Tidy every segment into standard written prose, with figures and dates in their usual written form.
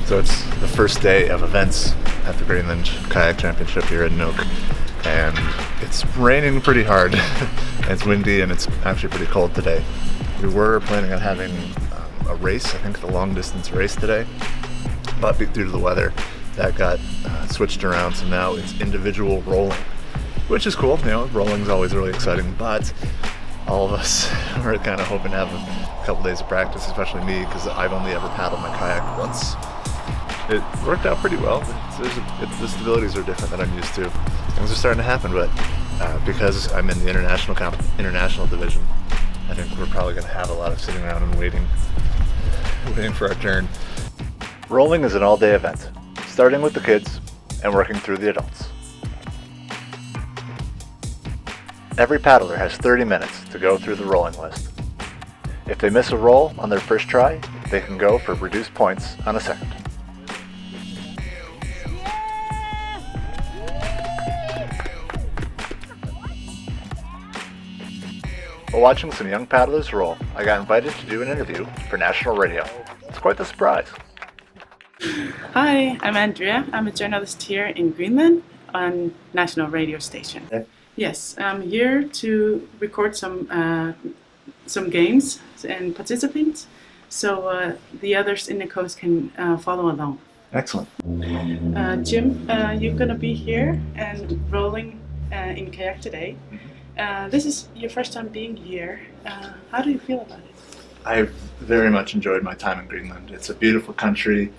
So it's the first day of events at the Greenland Kayak Championship here in Nuuk, and it's raining pretty hard. It's windy and it's actually pretty cold today. We were planning on having a race, I think the long distance race today, but due to the weather that got switched around, so now it's individual rolling, which is cool. You know, rolling is always really exciting, but all of us are kind of hoping to have a couple days of practice, especially me, because I've only ever paddled my kayak once. It worked out pretty well. The stabilities are different than I'm used to. Things are starting to happen, but because I'm in the international division, I think we're probably going to have a lot of sitting around and waiting for our turn. Rolling is an all-day event, starting with the kids and working through the adults. Every paddler has 30 minutes to go through the rolling list. If they miss a roll on their first try, they can go for reduced points on a second. While watching some young paddlers roll, I got invited to do an interview for National Radio. It's quite the surprise. Hi, I'm Andrea. I'm a journalist here in Greenland on National Radio station. Okay. Yes, I'm here to record some games and participants, so the others in the coast can follow along. Excellent. Jim, you're gonna be here and rolling in Kayak today. This is your first time being here. How do you feel about it? I've very much enjoyed my time in Greenland. It's a beautiful country.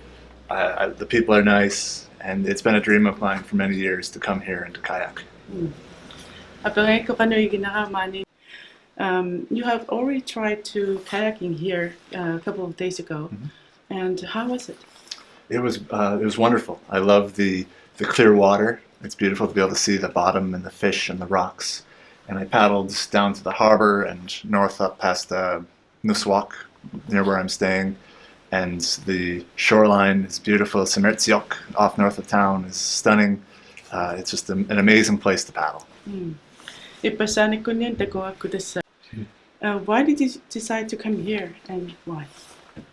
The people are nice, and it's been a dream of mine for many years to come here and to kayak. You have already tried to kayaking here a couple of days ago, and how was it? It was wonderful. I love the clear water. It's beautiful to be able to see the bottom and the fish and the rocks. And I paddled down to the harbor and north up past Nuswak, near where I'm staying. And the shoreline is beautiful. Simertsiok, off north of town, is stunning. It's just an amazing place to paddle. Why did you decide to come here, and why?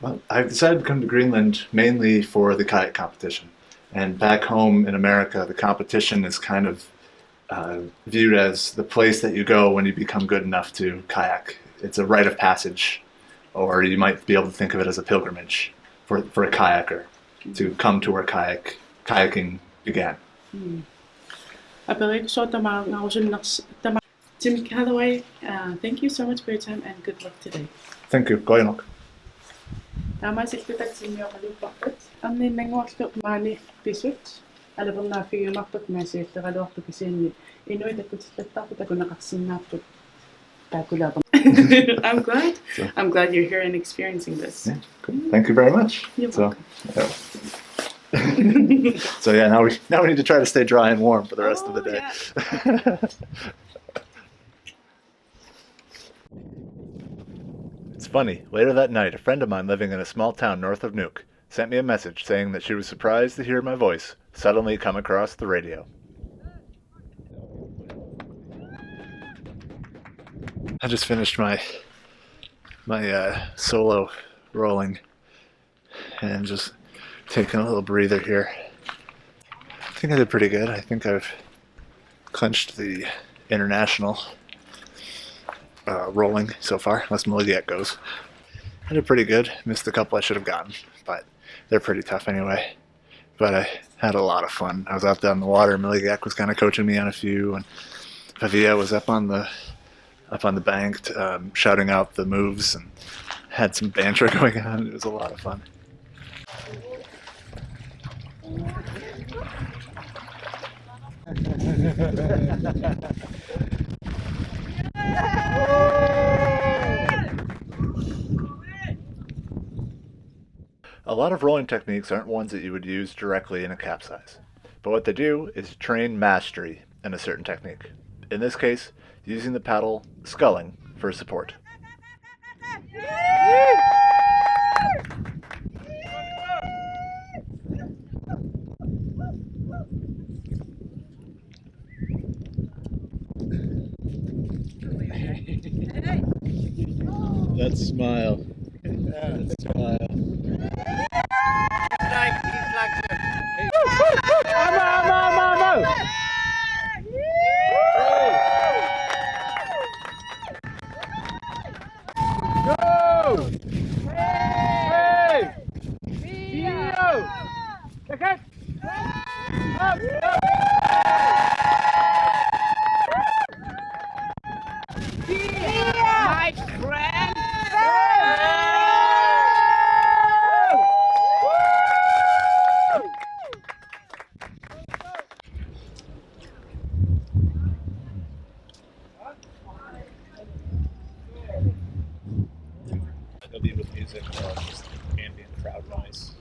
Well, I've decided to come to Greenland mainly for the kayak competition. And back home in America, the competition is kind of viewed as the place that you go when you become good enough to kayak. It's a rite of passage, or you might be able to think of it as a pilgrimage for a kayaker to come to where kayaking began. Jim Calloway, thank you so much for your time and good luck today. Thank you. Goinok. I'm glad you're here and experiencing this. Yeah, good. Thank you very much. You're welcome. So yeah, now we need to try to stay dry and warm for the rest of the day. Yeah. It's funny, later that night, a friend of mine living in a small town north of Nuuk sent me a message saying that she was surprised to hear my voice suddenly come across the radio. I just finished my solo rolling and just taking a little breather here. I think I did pretty good. I think I've clinched the international rolling so far, unless Miligat goes. I did pretty good. Missed a couple I should have gotten, but they're pretty tough anyway. But I had a lot of fun. I was out there on the water. Miligat was kind of coaching me on a few, and Pavia was up on the bank shouting out the moves, and had some banter going on. It was a lot of fun. A lot of rolling techniques aren't ones that you would use directly in a capsize, but what they do is train mastery in a certain technique. In this case, using the paddle sculling for support. That smile. That smile. My friend! It'll be with music or just ambient crowd noise.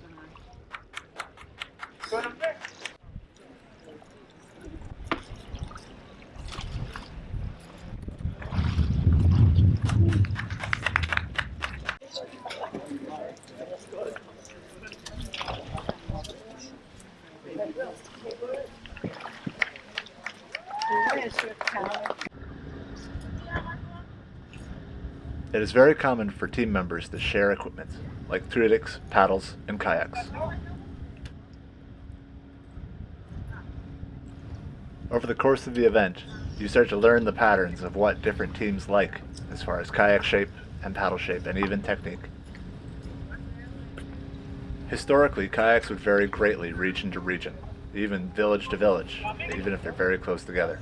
It is very common for team members to share equipment, like turidics, paddles, and kayaks. Over the course of the event, you start to learn the patterns of what different teams like, as far as kayak shape and paddle shape, and even technique. Historically, kayaks would vary greatly region to region, even village to village, even if they're very close together.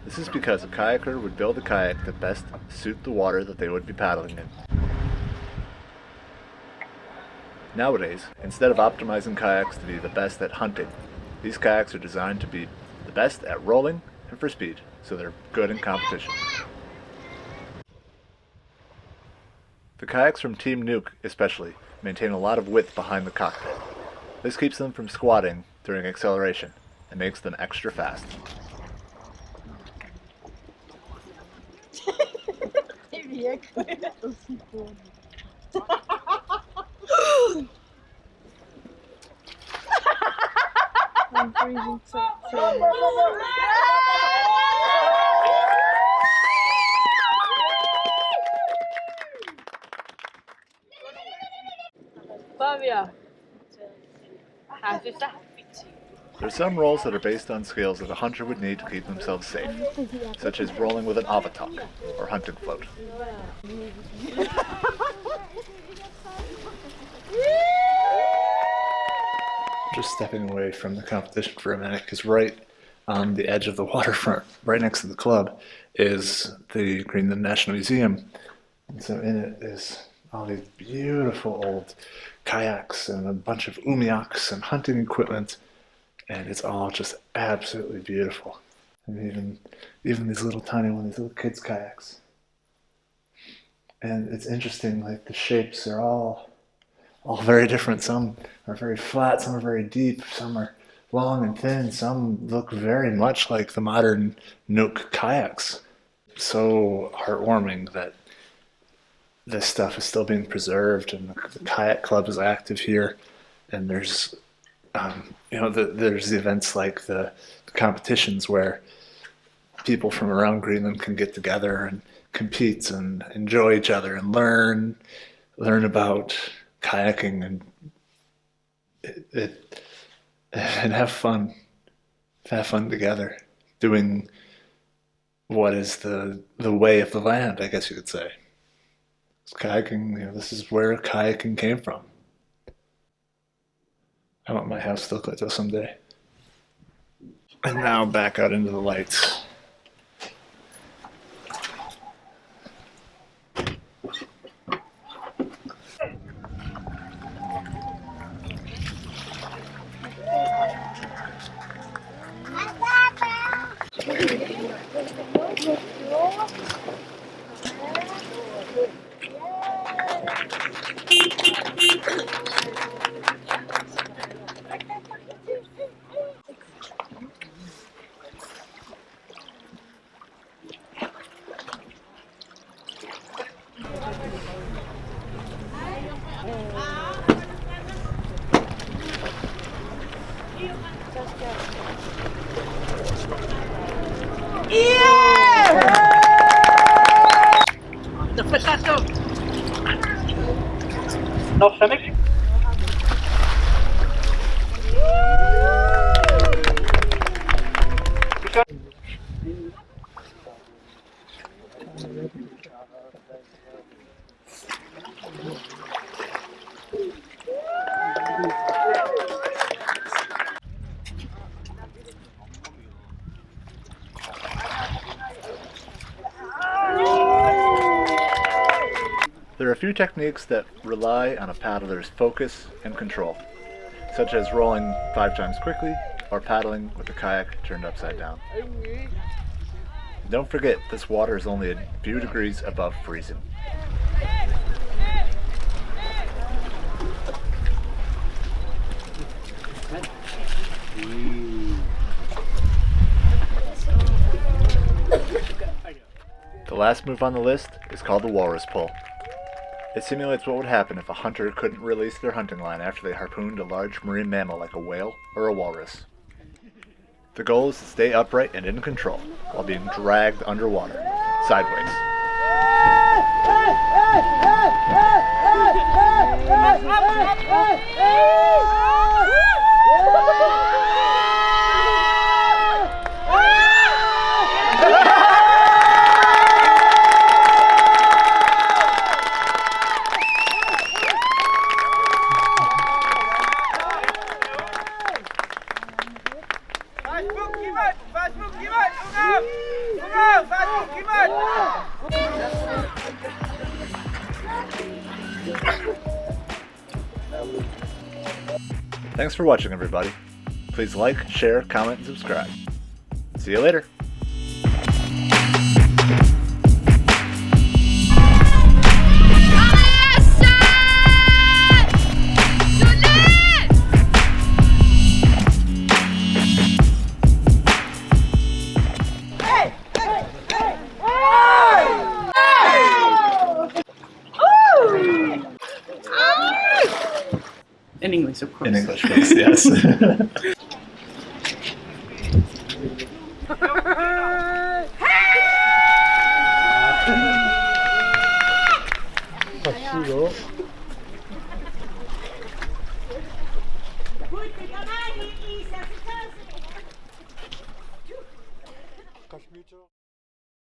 This is because a kayaker would build a kayak that best suit the water that they would be paddling in. Nowadays, instead of optimizing kayaks to be the best at hunting, these kayaks are designed to be the best at rolling and for speed, so they're good in competition. The kayaks from Team Nuke, especially, maintain a lot of width behind the cockpit. This keeps them from squatting during acceleration and makes them extra fast. I'm freezing so. Flavia. There are some roles that are based on skills that a hunter would need to keep themselves safe, such as rolling with an avatok, or hunting float. Just stepping away from the competition for a minute, because right on the edge of the waterfront, right next to the club, is the Greenland National Museum. And so in it is all these beautiful old kayaks and a bunch of umiaks and hunting equipment, and it's all just absolutely beautiful. And even these little tiny ones, these little kids' kayaks. And it's interesting, like the shapes are all very different. Some are very flat, some are very deep, some are long and thin, some look very much like the modern Nuke kayaks. So heartwarming that this stuff is still being preserved, and the kayak club is active here, and there's there's the events like the competitions where people from around Greenland can get together and compete and enjoy each other and learn about kayaking and have fun together, doing what is the way of the land, I guess you could say. Kayaking, this is where kayaking came from. I want my house to look like this someday. And now back out into the lights. Nog Fennec? There are a few techniques that rely on a paddler's focus and control, such as rolling 5 times quickly or paddling with the kayak turned upside down. Don't forget, this water is only a few degrees above freezing. The last move on the list is called the walrus pull. It simulates what would happen if a hunter couldn't release their hunting line after they harpooned a large marine mammal like a whale or a walrus. The goal is to stay upright and in control while being dragged underwater, sideways. Thanks for watching, everybody. Please like, share, comment, and subscribe. See you later. In English, of course. In English, please, yes.